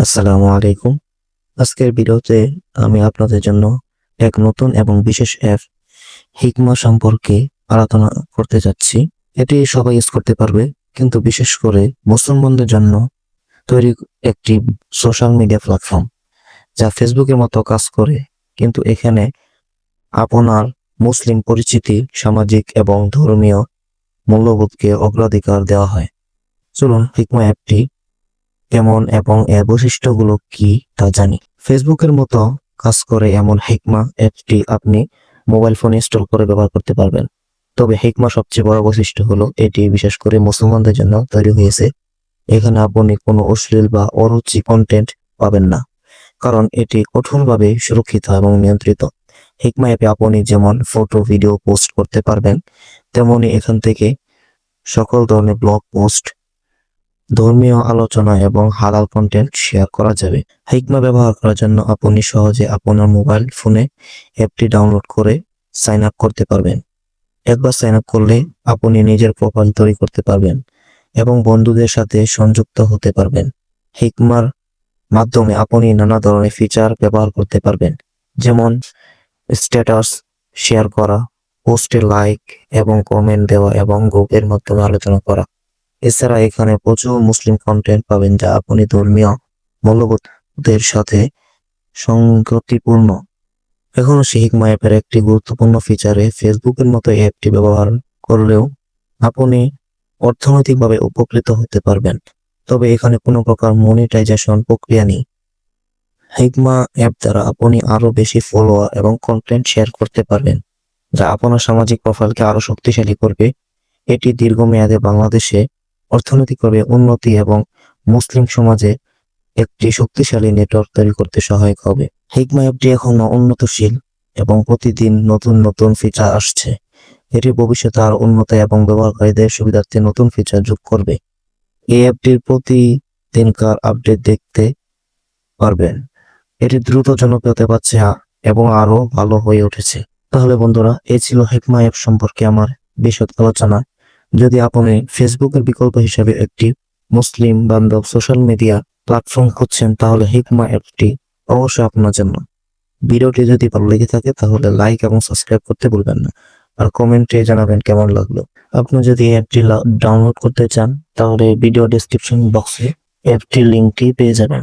আসসালামু আলাইকুম। আজকের ভিডিওতে আমি আপনাদের জন্য এক নতুন এবং বিশেষ অ্যাপ হিকমা সম্পর্কে আলোচনা করতে যাচ্ছি। এটি সবাই ইউজ করতে পারবে, কিন্তু বিশেষ করে মুসলমানদের জন্য তৈরি একটি সোশ্যাল মিডিয়া প্ল্যাটফর্ম যা ফেসবুকের মতো কাজ করে, কিন্তু এখানে আপনার মুসলিম পরিচিতি, সামাজিক এবং ধর্মীয় মূল্যবোধকে অগ্রাধিকার দেওয়া হয়। চলুন হিকমা অ্যাপটি কেমন এবং এর বৈশিষ্ট্যগুলো কি তা জানি। ফেসবুকের মতো কাজ করে এমন হিকমা অ্যাপটি আপনি মোবাইল ফোনে ইনস্টল করে ব্যবহার করতে পারবেন। তবে হিকমা সবচেয়ে বড় বৈশিষ্ট্য হলো এটি বিশেষ করে মুসলমানদের জন্য তৈরি হয়েছে। এখানে আপনি কোনো অশ্লীল বা অরুচি কন্টেন্ট পাবেন না, কারণ এটি কঠোরভাবে সুরক্ষিত এবং নিয়ন্ত্রিত। হিকমা অ্যাপে আপনি যেমন ফটো, ভিডিও পোস্ট করতে পারবেন, তেমনি এখান থেকে সকল ধরনের ব্লগ পোস্ট, ধর্মীয় আলোচনা এবং হালাল কন্টেন্ট শেয়ার করা যাবে। হিকমা ব্যবহার করার জন্য আপনি সহজে আপনার মোবাইল ফোনে অ্যাপটি ডাউনলোড করে সাইন আপ করতে পারবেন। একবার সাইন আপ করলে আপনি নিজের প্রোফাইল তৈরি করতে পারবেন এবং বন্ধুদের সাথে সংযুক্ত হতে পারবেন। হিকমার মাধ্যমে আপনি নানা ধরনের ফিচার ব্যবহার করতে পারবেন, যেমন স্ট্যাটাস শেয়ার করা, পোস্টে লাইক এবং কমেন্ট দেওয়া এবং গ্রুপের মাধ্যমে আলোচনা করা। এছাড়া এখানে প্রচুর মুসলিম কন্টেন্ট পাবেন যা আপনি ধর্মীয় মূল্যবোধের সাথে সঙ্গতিপূর্ণ। এখনো হিকমা অ্যাপের একটি গুরুত্বপূর্ণ ফিচারে ফেসবুকের মতো অ্যাপটি ব্যবহার করলেও আপনি অর্থনৈতিকভাবে উপকৃত হতে পারবেন, তবে এখানে কোনো প্রকার মনিটাইজেশন প্রক্রিয়া নেই। হিকমা অ্যাপ দ্বারা আপনি আরো বেশি ফলোয়ার এবং কন্টেন্ট শেয়ার করতে পারবেন, যা আপনার সামাজিক প্রোফাইলকে আরো শক্তিশালী করবে। এটি দীর্ঘমেয়াদে বাংলাদেশে অর্থনৈতিকভাবে উন্নতি এবং মুসলিম সমাজে একটি শক্তিশালী নেটওয়ার্ক তৈরি করতে সহায়ক হবে। হিকমা অ্যাপটি এখনো উন্নতশীল এবং প্রতিদিন নতুন নতুন ফিচার আসছে। এটি ভবিষ্যতে আরো উন্নত এবং ব্যবহারকারীদের সুবিধার্থে নতুন ফিচার যোগ করবে। এই অ্যাপটির প্রতিদিনকার আপডেট দেখতে পারবেন। এটি দ্রুত জনপ্রিয়তা পাচ্ছে এবং আরো ভালো হয়ে উঠেছে। তাহলে বন্ধুরা, এই ছিল হিকমা অ্যাপ সম্পর্কে আমার বিশদ আলোচনা। যদি আপনি ফেসবুকের বিকল্প হিসেবে একটি মুসলিম বান্ধব সোশ্যাল মিডিয়া প্ল্যাটফর্ম খুঁজছেন, তাহলে হিকমা অ্যাপটি অবশ্যই আপনার জন্য। ভিডিওটি যদি ভালো লেগে থাকে তাহলে লাইক এবং সাবস্ক্রাইব করতে ভুলবেন না, আর কমেন্টে জানাবেন কেমন লাগলো। আপনি যদি অ্যাপটি ডাউনলোড করতে চান তাহলে ভিডিও ডেসক্রিপশন বক্সে অ্যাপটির লিঙ্কটি পেয়ে যাবেন।